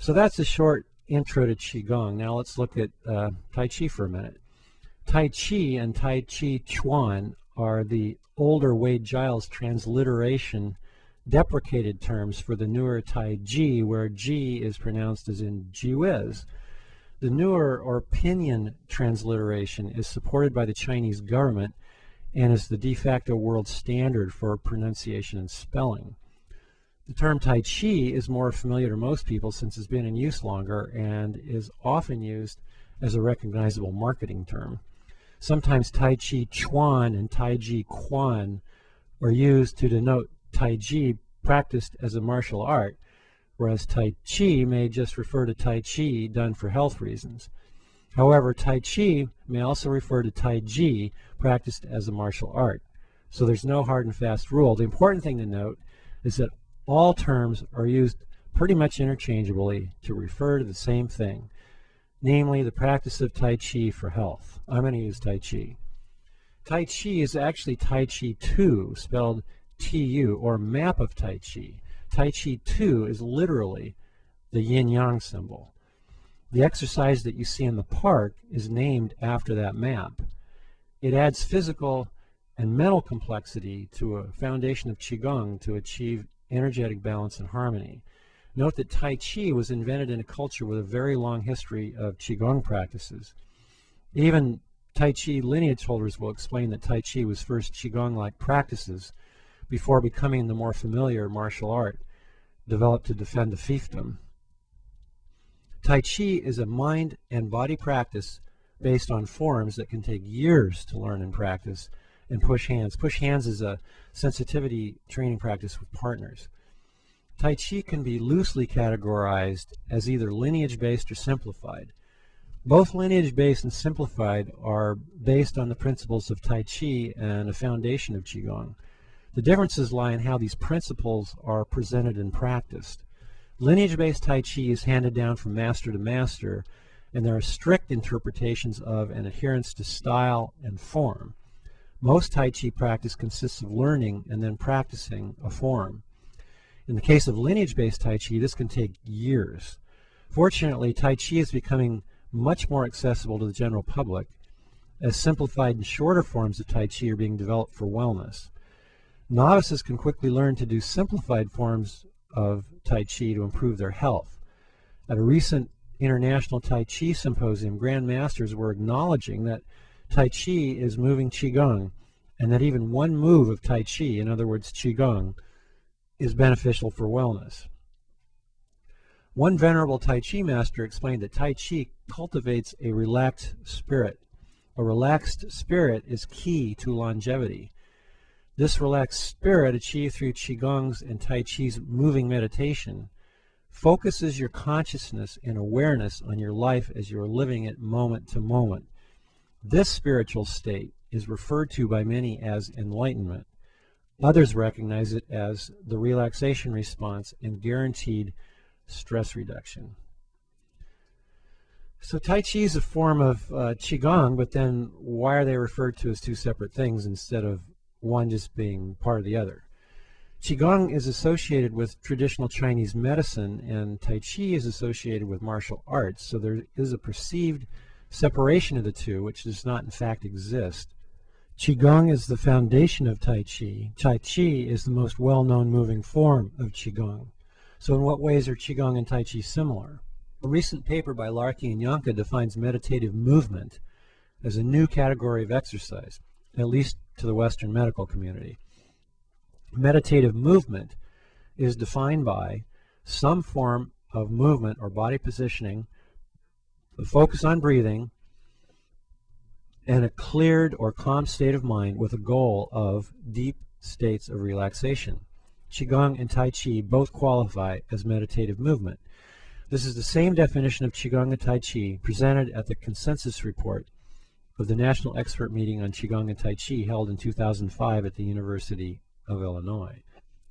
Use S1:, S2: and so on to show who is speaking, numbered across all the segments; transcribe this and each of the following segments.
S1: So that's a short intro to Qigong. Now let's look at Tai Chi for a minute. Tai Chi and Tai Chi Chuan are the older Wade Giles transliteration deprecated terms for the newer Tai Chi, where Ji is pronounced as in Gee Whiz. The newer or pinyin transliteration is supported by the Chinese government and is the de facto world standard for pronunciation and spelling. The term Tai Chi is more familiar to most people since it's been in use longer and is often used as a recognizable marketing term. Sometimes Tai Chi Chuan and Tai Chi Quan are used to denote Tai Chi practiced as a martial art, whereas Tai Chi may just refer to Tai Chi done for health reasons. However, Tai Chi may also refer to Tai Chi practiced as a martial art. So there's no hard and fast rule. The important thing to note is that all terms are used pretty much interchangeably to refer to the same thing, namely the practice of Tai Chi for health. I'm going to use Tai Chi. Tai Chi is actually Tai Chi 2, spelled T-U, or map of Tai Chi. Tai Chi 2 is literally the yin-yang symbol. The exercise that you see in the park is named after that map. It adds physical and mental complexity to a foundation of Qigong to achieve energetic balance and harmony. Note that Tai Chi was invented in a culture with a very long history of Qigong practices. Even Tai Chi lineage holders will explain that Tai Chi was first Qigong-like practices before becoming the more familiar martial art developed to defend a fiefdom. Tai Chi is a mind and body practice based on forms that can take years to learn and practice, and push hands. Push hands is a sensitivity training practice with partners. Tai Chi can be loosely categorized as either lineage-based or simplified. Both lineage-based and simplified are based on the principles of Tai Chi and a foundation of Qigong. The differences lie in how these principles are presented and practiced. Lineage-based Tai Chi is handed down from master to master, and there are strict interpretations of and adherence to style and form. Most Tai Chi practice consists of learning and then practicing a form. In the case of lineage-based Tai Chi, this can take years. Fortunately, Tai Chi is becoming much more accessible to the general public, as simplified and shorter forms of Tai Chi are being developed for wellness. Novices can quickly learn to do simplified forms of Tai Chi to improve their health. At a recent International Tai Chi Symposium, Grand Masters were acknowledging that Tai Chi is moving Qigong, and that even one move of Tai Chi, in other words Qigong, is beneficial for wellness. One venerable Tai Chi master explained that Tai Chi cultivates a relaxed spirit. A relaxed spirit is key to longevity. This relaxed spirit, achieved through Qigong's and Tai Chi's moving meditation, focuses your consciousness and awareness on your life as you are living it moment to moment. This spiritual state is referred to by many as enlightenment. Others recognize it as the relaxation response and guaranteed stress reduction. So Tai Chi is a form of Qigong, but then why are they referred to as two separate things instead of one just being part of the other? Qigong is associated with traditional Chinese medicine, and Tai Chi is associated with martial arts, so there is a perceived separation of the two, which does not in fact exist. Qigong is the foundation of Tai Chi. Tai Chi is the most well-known moving form of Qigong. So in what ways are Qigong and Tai Chi similar? A recent paper by Larky and Yonka defines meditative movement as a new category of exercise, at least to the Western medical community. Meditative movement is defined by some form of movement or body positioning, a focus on breathing, and a cleared or calm state of mind with a goal of deep states of relaxation. Qigong and Tai Chi both qualify as meditative movement. This is the same definition of Qigong and Tai Chi presented at the consensus report of the National Expert Meeting on Qigong and Tai Chi held in 2005 at the University of Illinois.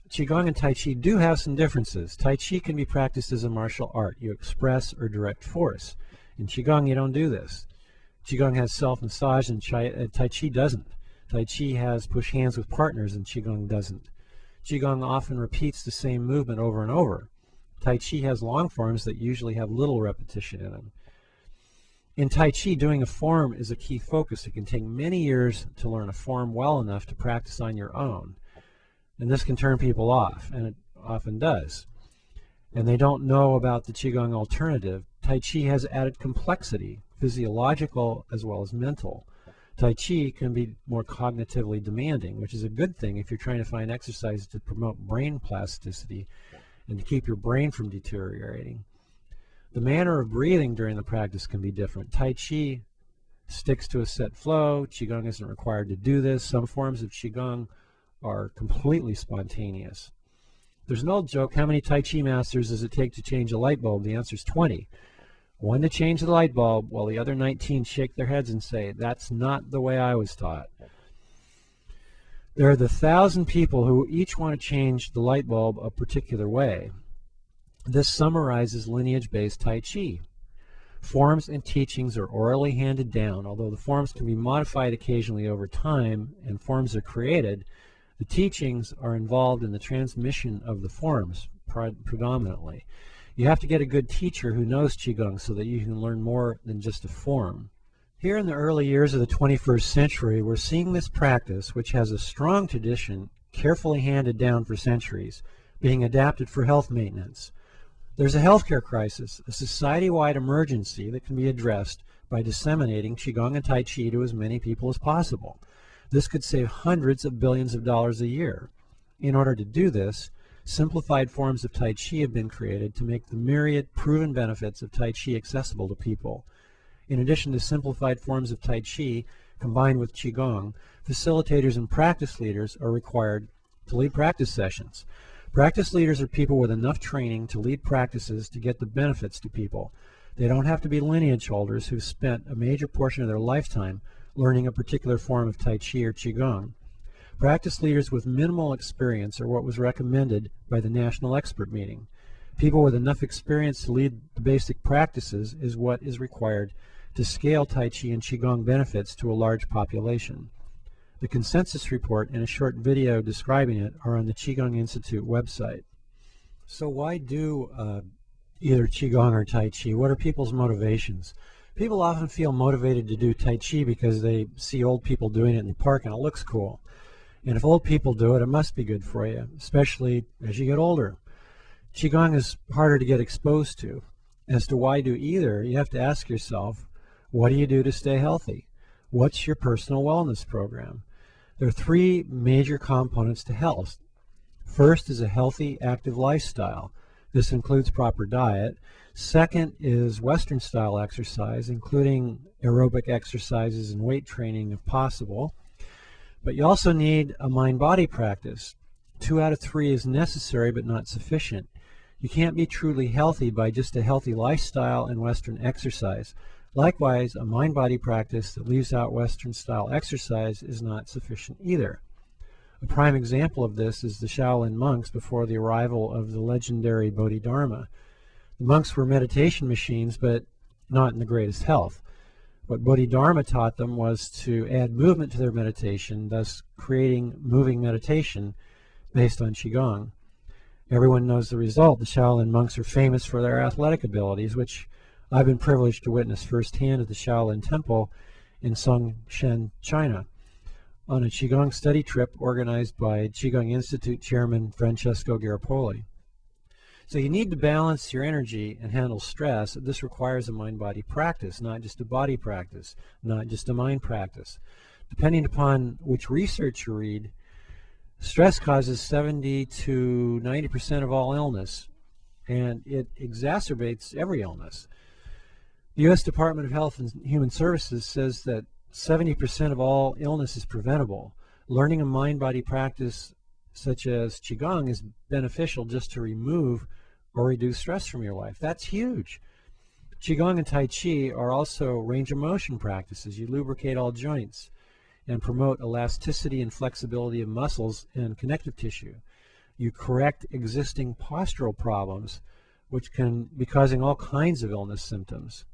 S1: Qigong and Tai Chi do have some differences. Tai Chi can be practiced as a martial art. You express or direct force. In Qigong, you don't do this. Qigong has self-massage, and Tai Chi doesn't. Tai Chi has push hands with partners, and Qigong doesn't. Qigong often repeats the same movement over and over. Tai Chi has long forms that usually have little repetition in them. In Tai Chi, doing a form is a key focus. It can take many years to learn a form well enough to practice on your own. And this can turn people off, and it often does. And they don't know about the Qigong alternative. Tai Chi has added complexity, physiological as well as mental. Tai Chi can be more cognitively demanding, which is a good thing if you're trying to find exercises to promote brain plasticity and to keep your brain from deteriorating. The manner of breathing during the practice can be different. Tai Chi sticks to a set flow. Qigong isn't required to do this. Some forms of Qigong are completely spontaneous. There's an old joke, how many Tai Chi masters does it take to change a light bulb? The answer is 20. One to change the light bulb, while the other 19 shake their heads and say, that's not the way I was taught. There are the 1,000 people who each want to change the light bulb a particular way. This summarizes lineage-based Tai Chi. Forms and teachings are orally handed down. Although the forms can be modified occasionally over time and forms are created, the teachings are involved in the transmission of the forms predominantly. You have to get a good teacher who knows Qigong so that you can learn more than just a form. Here in the early years of the 21st century, we're seeing this practice, which has a strong tradition, carefully handed down for centuries, being adapted for health maintenance. There's a healthcare crisis, a society-wide emergency that can be addressed by disseminating Qigong and Tai Chi to as many people as possible. This could save hundreds of billions of dollars a year. In order to do this, simplified forms of Tai Chi have been created to make the myriad proven benefits of Tai Chi accessible to people. In addition to simplified forms of Tai Chi combined with Qigong, facilitators and practice leaders are required to lead practice sessions. Practice leaders are people with enough training to lead practices to get the benefits to people. They don't have to be lineage holders who've spent a major portion of their lifetime learning a particular form of Tai Chi or Qigong. Practice leaders with minimal experience are what was recommended by the National Expert Meeting. People with enough experience to lead the basic practices is what is required to scale Tai Chi and Qigong benefits to a large population. The consensus report and a short video describing it are on the Qigong Institute website. So why do either Qigong or Tai Chi? What are people's motivations? People often feel motivated to do Tai Chi because they see old people doing it in the park and it looks cool. And if old people do it, it must be good for you, especially as you get older. Qigong is harder to get exposed to. As to why do either, you have to ask yourself, what do you do to stay healthy? What's your personal wellness program? There are three major components to health. First is a healthy, active lifestyle. This includes proper diet. Second is Western-style exercise, including aerobic exercises and weight training if possible. But you also need a mind-body practice. 2 out of 3 is necessary but not sufficient. You can't be truly healthy by just a healthy lifestyle and Western exercise. Likewise, a mind-body practice that leaves out Western-style exercise is not sufficient either. A prime example of this is the Shaolin Monks before the arrival of the legendary Bodhidharma. The monks were meditation machines, but not in the greatest health. What Bodhidharma taught them was to add movement to their meditation, thus creating moving meditation based on Qigong. Everyone knows the result. The Shaolin monks are famous for their athletic abilities, which I've been privileged to witness firsthand at the Shaolin Temple in Songshan, China, on a Qigong study trip organized by Qigong Institute Chairman Francesco Garipoli. So you need to balance your energy and handle stress. This requires a mind-body practice, not just a body practice, not just a mind practice. Depending upon which research you read, stress causes 70 to 90% of all illness, and it exacerbates every illness. The U.S. Department of Health and Human Services says that 70% of all illness is preventable. Learning a mind-body practice such as Qigong is beneficial just to remove or reduce stress from your life. That's huge. Qigong and Tai Chi are also range of motion practices. You lubricate all joints and promote elasticity and flexibility of muscles and connective tissue. You correct existing postural problems, which can be causing all kinds of illness symptoms.